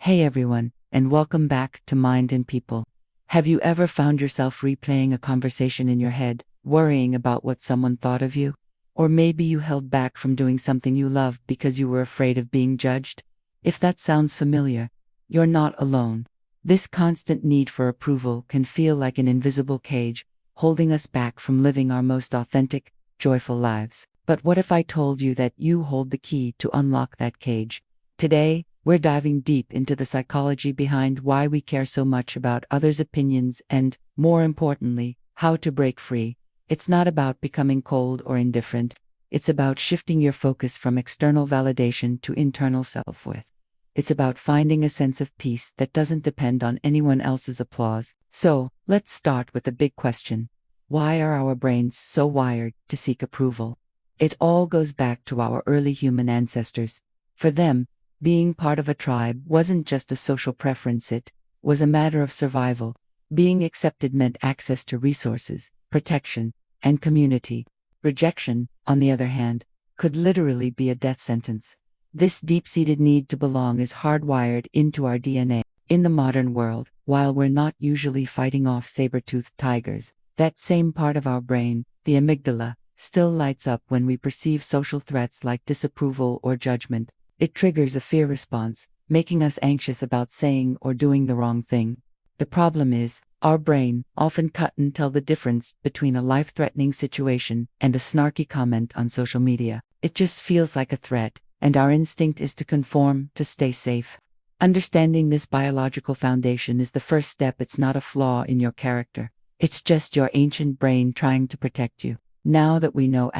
Hey everyone, and welcome back to Mind and People. Have you ever found yourself replaying a conversation in your head, worrying about what someone thought of you? Or maybe you held back from doing something you loved because you were afraid of being judged? If that sounds familiar, you're not alone. This constant need for approval can feel like an invisible cage, holding us back from living our most authentic, joyful lives. But what if I told you that you hold the key to unlock that cage? Today, we're diving deep into the psychology behind why we care so much about others' opinions and, more importantly, how to break free. It's not about becoming cold or indifferent. It's about shifting your focus from external validation to internal self-worth. It's about finding a sense of peace that doesn't depend on anyone else's applause. So, let's start with the big question. Why are our brains so wired to seek approval? It all goes back to our early human ancestors. For them, being part of a tribe wasn't just a social preference, it was a matter of survival. Being accepted meant access to resources, protection, and community. Rejection, on the other hand, could literally be a death sentence. This deep-seated need to belong is hardwired into our DNA. In the modern world, while we're not usually fighting off saber-toothed tigers, that same part of our brain, the amygdala, still lights up when we perceive social threats like disapproval or judgment. It triggers a fear response, making us anxious about saying or doing the wrong thing. The problem is, our brain often can't tell the difference between a life-threatening situation and a snarky comment on social media. It just feels like a threat, and our instinct is to conform to stay safe. Understanding this biological foundation is the first step. It's not a flaw in your character. It's just your ancient brain trying to protect you. Now that we know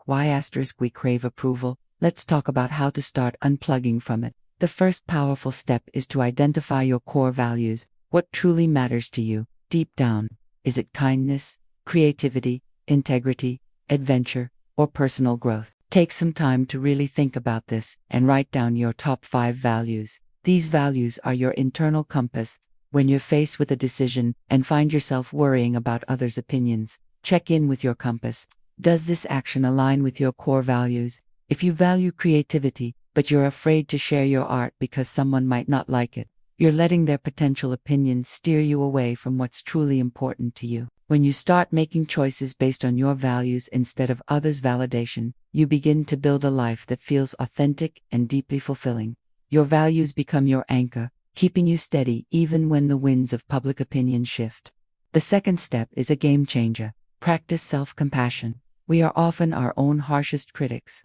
why we crave approval, let's talk about how to start unplugging from it. The first powerful step is to identify your core values. What truly matters to you, deep down? Is it kindness, creativity, integrity, adventure, or personal growth? Take some time to really think about this and write down your top 5 values. These values are your internal compass. When you're faced with a decision and find yourself worrying about others' opinions, check in with your compass. Does this action align with your core values? If you value creativity, but you're afraid to share your art because someone might not like it, you're letting their potential opinions steer you away from what's truly important to you. When you start making choices based on your values instead of others' validation, you begin to build a life that feels authentic and deeply fulfilling. Your values become your anchor, keeping you steady even when the winds of public opinion shift. The second step is a game changer. Practice self-compassion. We are often our own harshest critics.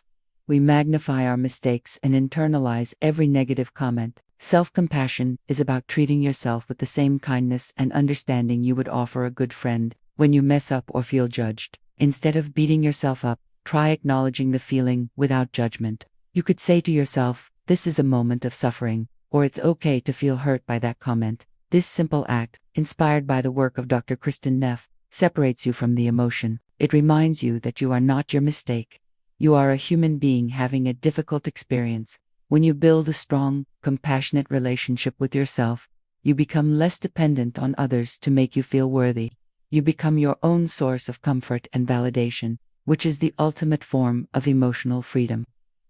We magnify our mistakes and internalize every negative comment. Self-compassion is about treating yourself with the same kindness and understanding you would offer a good friend when you mess up or feel judged. Instead of beating yourself up, try acknowledging the feeling without judgment. You could say to yourself, "This is a moment of suffering," or "It's okay to feel hurt by that comment." This simple act, inspired by the work of Dr. Kristen Neff, separates you from the emotion. It reminds you that you are not your mistake. You are a human being having a difficult experience. When you build a strong, compassionate relationship with yourself, you become less dependent on others to make you feel worthy. You become your own source of comfort and validation, which is the ultimate form of emotional freedom.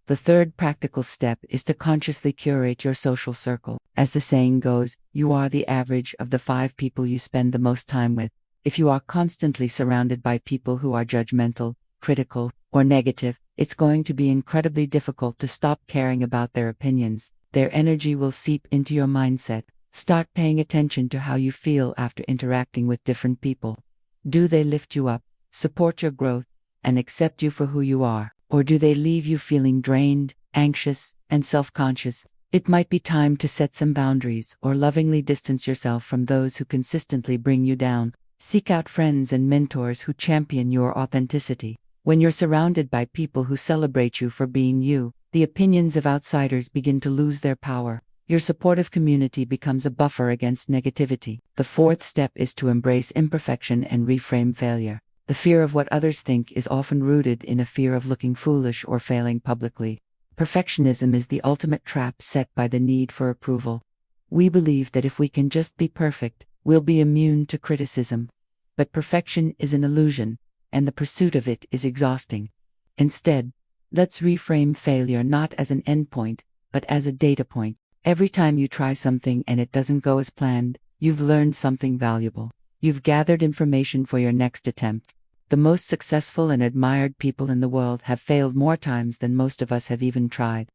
The third practical step is to consciously curate your social circle. As the saying goes, you are the average of the 5 people you spend the most time with. If you are constantly surrounded by people who are judgmental, critical, or negative, it's going to be incredibly difficult to stop caring about their opinions. Their energy will seep into your mindset. Start paying attention to how you feel after interacting with different people. Do they lift you up, support your growth, and accept you for who you are? Or do they leave you feeling drained, anxious, and self-conscious? It might be time to set some boundaries or lovingly distance yourself from those who consistently bring you down. Seek out friends and mentors who champion your authenticity. When you're surrounded by people who celebrate you for being you, the opinions of outsiders begin to lose their power. Your supportive community becomes a buffer against negativity. The fourth step is to embrace imperfection and reframe failure. The fear of what others think is often rooted in a fear of looking foolish or failing publicly. Perfectionism is the ultimate trap set by the need for approval. We believe that if we can just be perfect, we'll be immune to criticism. But perfection is an illusion, and the pursuit of it is exhausting. Instead, let's reframe failure not as an endpoint, but as a data point. Every time you try something and it doesn't go as planned, you've learned something valuable. You've gathered information for your next attempt. The most successful and admired people in the world have failed more times than most of us have even tried.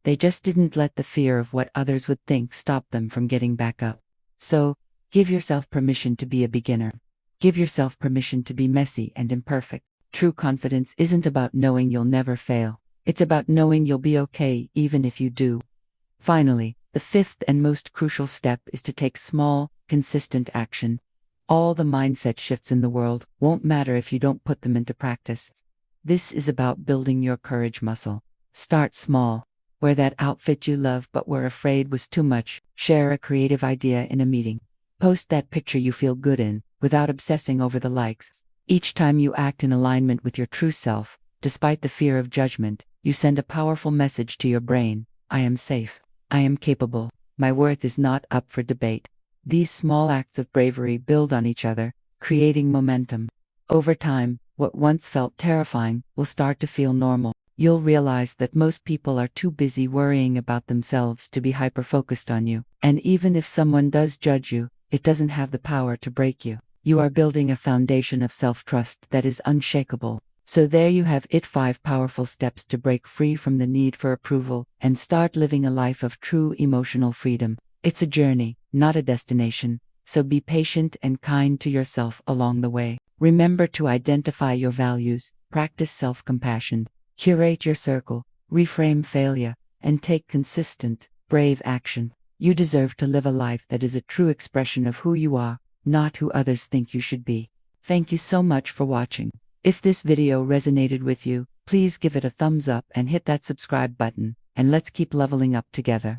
They just didn't let the fear of what others would think stop them from getting back up. So, give yourself permission to be a beginner. Give yourself permission to be messy and imperfect. True confidence isn't about knowing you'll never fail. It's about knowing you'll be okay even if you do. Finally, the fifth and most crucial step is to take small, consistent action. All the mindset shifts in the world won't matter if you don't put them into practice. This is about building your courage muscle. Start small. Wear that outfit you love but were afraid was too much. Share a creative idea in a meeting. Post that picture you feel good in, without obsessing over the likes. Each time you act in alignment with your true self, despite the fear of judgment, you send a powerful message to your brain. I am safe. I am capable. My worth is not up for debate. These small acts of bravery build on each other, creating momentum. Over time, what once felt terrifying will start to feel normal. You'll realize that most people are too busy worrying about themselves to be hyper-focused on you. And even if someone does judge you, it doesn't have the power to break you. You are building a foundation of self-trust that is unshakable. So there you have it, 5 powerful steps to break free from the need for approval and start living a life of true emotional freedom. It's a journey, not a destination, so be patient and kind to yourself along the way. Remember to identify your values, practice self-compassion, curate your circle, reframe failure, and take consistent, brave action. You deserve to live a life that is a true expression of who you are, not who others think you should be. Thank you so much for watching. If this video resonated with you, please give it a thumbs up and hit that subscribe button, and let's keep leveling up together.